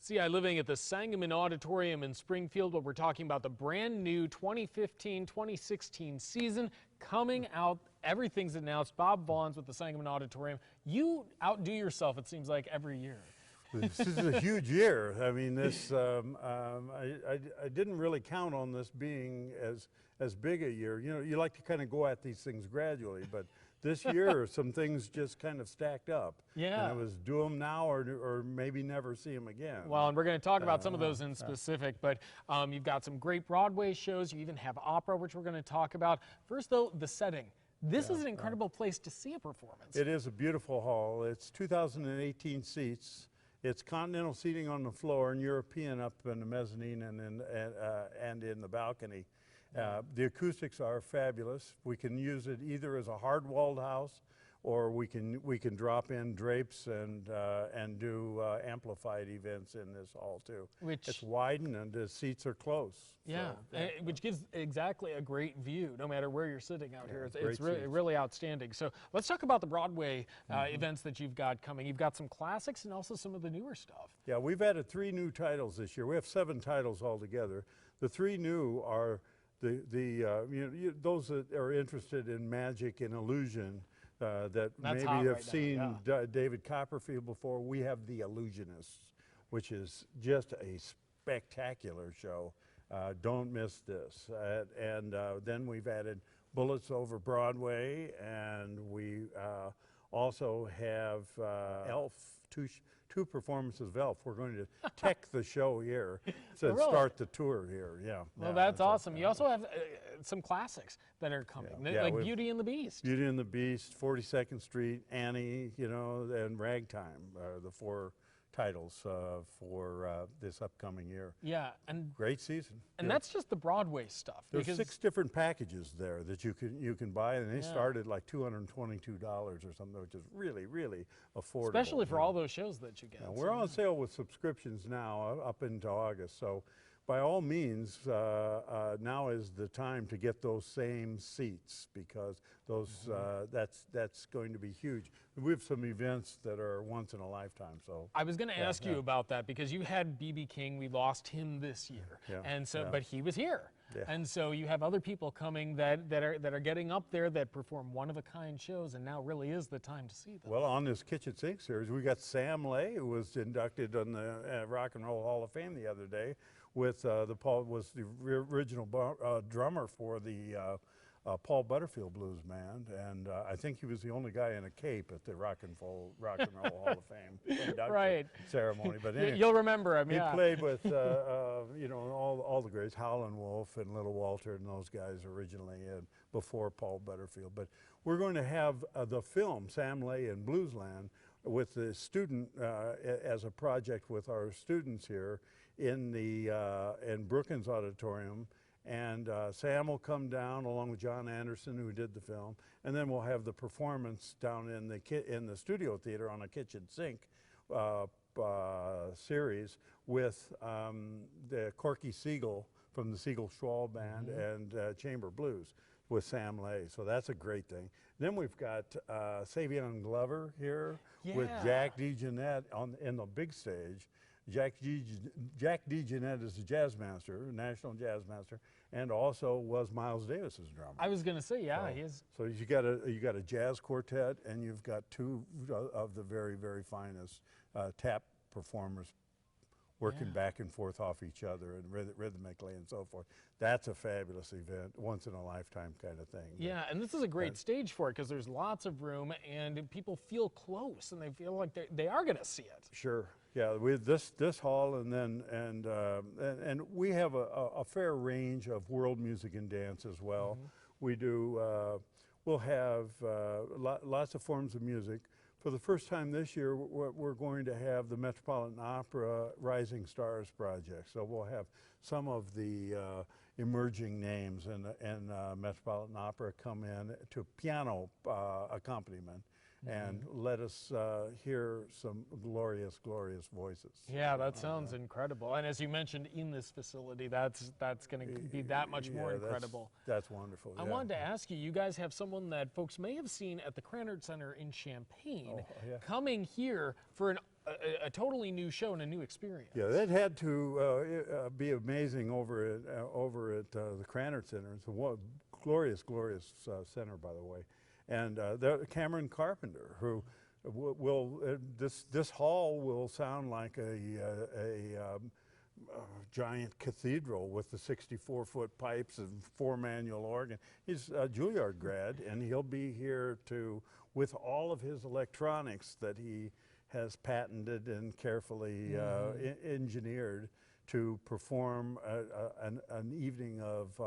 CI Living at the Sangamon Auditorium in Springfield, where we're talking about the brand new 2015-2016 season coming out. Everything's announced. Bob Vaughn's with the Sangamon Auditorium. You outdo yourself, it seems like, every year. This is a huge year. I mean, this I didn't really count on this being as big a year. You know, you like to kind of go at these things gradually, but this year some things just kind of stacked up. Yeah. And it was do them now or maybe never see them again. Well, and we're going to talk about some of those in specific, but you've got some great Broadway shows. You even have opera, which we're going to talk about. First, though, the setting. This is an incredible place to see a performance. It is a beautiful hall. It's 2,018 seats. It's continental seating on the floor and European up in the mezzanine and in the balcony. The acoustics are fabulous. We can use it either as a hard-walled house, or we can drop in drapes and do amplified events in this hall too. It's widened and the seats are close. Yeah, so, which gives exactly a great view, no matter where you're sitting out here. It's really outstanding. So let's talk about the Broadway events that you've got coming. You've got some classics and also some of the newer stuff. Yeah, we've added 3 new titles this year. We have 7 titles altogether. The 3 new are those that are interested in magic and illusion. That maybe have seen David Copperfield before. We have The Illusionists, which is just a spectacular show. Don't miss this. Then we've added Bullets Over Broadway, and we also have Elf, two performances of Elf. We're going to tech the show here to start the tour here. Yeah. Well, that's awesome. You also have some classics that are coming, like Beauty and the Beast. Beauty and the Beast, 42nd Street, Annie, you know, and Ragtime are the 4 titles for this upcoming year. Yeah, and great season. And that's just the Broadway stuff. There's 6 different packages there that you can buy, and they start at like $222 or something, which is really, really affordable. Especially for all those shows that you get. Yeah, we're on sale with subscriptions now up into August, so by all means, now is the time to get those same seats, because those that's going to be huge. We have some events that are once in a lifetime. So I was going to ask you about that, because you had B.B. King. We lost him this year, and so but he was here. Yeah. And so you have other people coming that are getting up there that perform one-of-a-kind shows, and now really is the time to see them. Well, on this Kitchen Sink series, we got Sam Lay, who was inducted on the Rock and Roll Hall of Fame the other day. Was the original drummer for the Paul Butterfield Blues Band, and I think he was the only guy in a cape at the Rock and Roll Hall of Fame induction ceremony. But anyway, you'll remember him. He played with you know, all the greats, Howlin' Wolf and Little Walter and those guys originally, before Paul Butterfield. But we're going to have the film Sam Lay in Bluesland with the student as a project with our students here in Brookins Auditorium, and Sam will come down along with John Anderson, who did the film, and then we'll have the performance down in the studio theater on a Kitchen Sink series with the Corky Siegel from the Siegel Schwall Band and Chamber Blues with Sam Lay. So that's a great thing. Then we've got Savion Glover here with Jack DeJohnette in the big stage. Jack DeJohnette is a jazz master, national jazz master, and also was Miles Davis's drummer. I was going to say, he is. So you got a jazz quartet, and you've got 2 of the very, very finest tap performers working back and forth off each other and rhythmically and so forth. That's a fabulous event, once in a lifetime kind of thing. Yeah, and this is a great stage for it, because there's lots of room and people feel close and they feel like they are going to see it. Sure. Yeah, with this hall, and we have a fair range of world music and dance as well. We do. We'll have lots of forms of music. For the first time this year, we're going to have the Metropolitan Opera Rising Stars project. So we'll have some of the emerging names in Metropolitan Opera come in to piano accompaniment. And let us hear some glorious, glorious voices. Yeah, that sounds incredible. And as you mentioned, in this facility, that's going to be that much more incredible. That's wonderful. I wanted to ask you, you guys have someone that folks may have seen at the Krannert Center in Champaign coming here for an a totally new show and a new experience. Yeah, that had to be amazing over at the Krannert Center. It's a glorious, glorious center, by the way. And Cameron Carpenter, who this hall will sound like a giant cathedral with the 64-foot pipes and 4 manual organ. He's a Juilliard grad, and he'll be here with all of his electronics that he has patented and carefully engineered to perform an evening of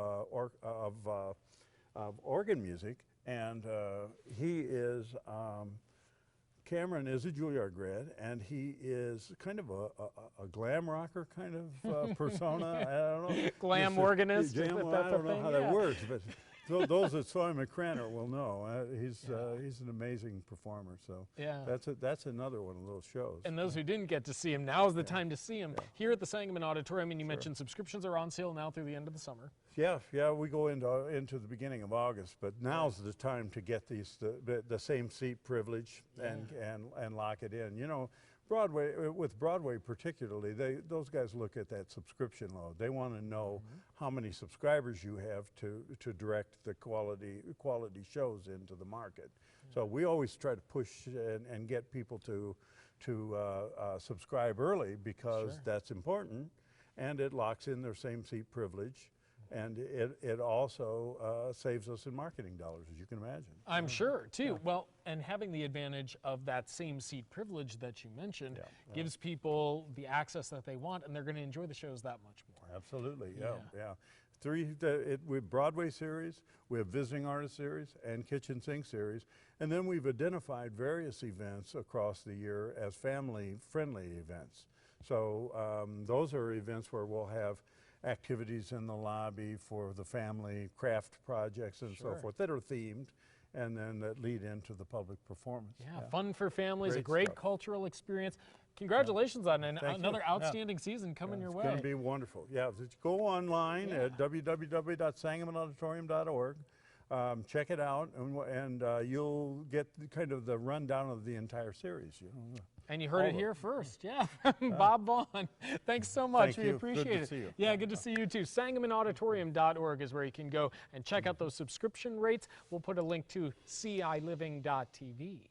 organ music. And he is Cameron is a Juilliard grad, and he is kind of a glam rocker kind of persona. I don't know. Glam organist. I don't know how that works, but those that saw him at Krannert will know. He's an amazing performer. So yeah, that's another one of those shows. And those who didn't get to see him, now's the time to see him here at the Sangamon Auditorium. And you mentioned subscriptions are on sale now through the end of the summer. Yeah, we go into the beginning of August, but now's the time to get the same seat privilege and lock it in. You know, with Broadway particularly, those guys look at that subscription load. They want to know how many subscribers you have to direct the quality shows into the market. So we always try to push and get people to subscribe early, because that's important, and it locks in their same seat privilege. And it also saves us in marketing dollars, as you can imagine. I'm sure, too. Yeah. Well, and having the advantage of that same seat privilege that you mentioned gives people the access that they want, and they're going to enjoy the shows that much more. Absolutely, yeah. We have Broadway series, we have Visiting Artist series, and Kitchen Sink series. And then we've identified various events across the year as family-friendly events. So those are events where we'll have activities in the lobby for the family, craft projects and so forth that are themed, and then that lead into the public performance. Yeah, fun for families, a great cultural experience. Congratulations on another outstanding season coming your way. It's going to be wonderful. Yeah, go online at www.sangamonauditorium.org. Check it out, and you'll get kind of the rundown of the entire series. You know. And you heard it here first, from Bob Vaughn. Thanks so much. We appreciate it. Good to see you. Yeah, good to see you too. SangamonAuditorium.org is where you can go and check out those subscription rates. We'll put a link to CILiving.tv.